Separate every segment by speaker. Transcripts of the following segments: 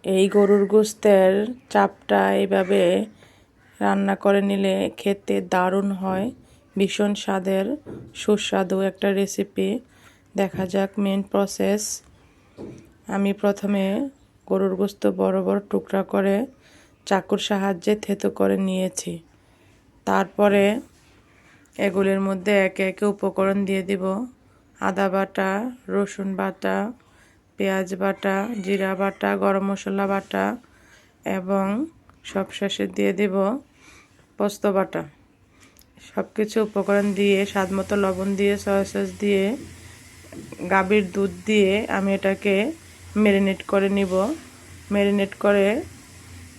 Speaker 1: এই গরুর গোশতের চাপটা এইভাবে রান্না করে নিলে খেতে দারুণ হয়, ভীষণ স্বাদের সুস্বাদু একটা রেসিপি। দেখা যাক মেন প্রসেস। আমি প্রথমে গরুর গোশত বড় বড় টুকরা করে চাকুর সাহায্যে থেতো করে নিয়েছি। তারপরে এগুলির মধ্যে একে একে উপকরণ দিয়ে দিব। আদা বাটা, রসুন বাটা, পেঁয়াজ বাটা, জিরা বাটা, গরম মশলা বাটা এবং সবশেষে দিয়ে দিব পোস্ত বাটা। সব কিছু উপকরণ দিয়ে স্বাদ মতো লবণ দিয়ে সয়া সস দিয়ে গাভীর দুধ দিয়ে আমি এটাকে ম্যারিনেট করে নিব। ম্যারিনেট করে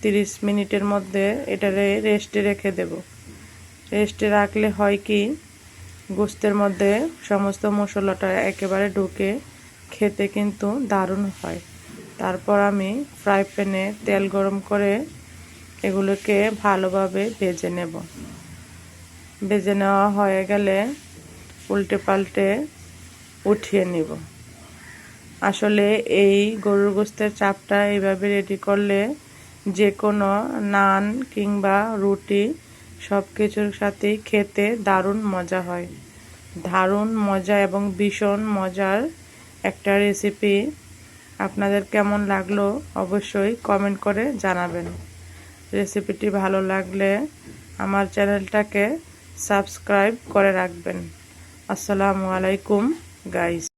Speaker 1: 30 মিনিটের মধ্যে এটারে রেস্টে রেখে দেব। রেস্টে রাখলে হয় কি, গোশতের মধ্যে সমস্ত মশলাটা একেবারে ঢুকে খেতে কিন্তু দারুণ হয়। তারপর আমি ফ্রাই প্যানে তেল গরম করে এগুলোকে ভালোভাবে ভেজে নেব। ভেজে নেওয়া হয়ে গেলে উল্টে পাল্টে উঠিয়ে নিব। আসলে এই গরুর গোশতের চাপটা এইভাবে রেডি করলে যে কোনো নান কিংবা রুটি সব কিছুর সাথেই খেতে দারুণ মজা হয়। দারুণ মজা এবং ভীষণ মজার একটা রেসিপি। আপনাদের কেমন লাগলো অবশ্যই কমেন্ট করে জানাবেন। রেসিপিটি ভালো লাগলে আমার চ্যানেলটাকে সাবস্ক্রাইব করে রাখবেন। আসসালামু আলাইকুম গাইস।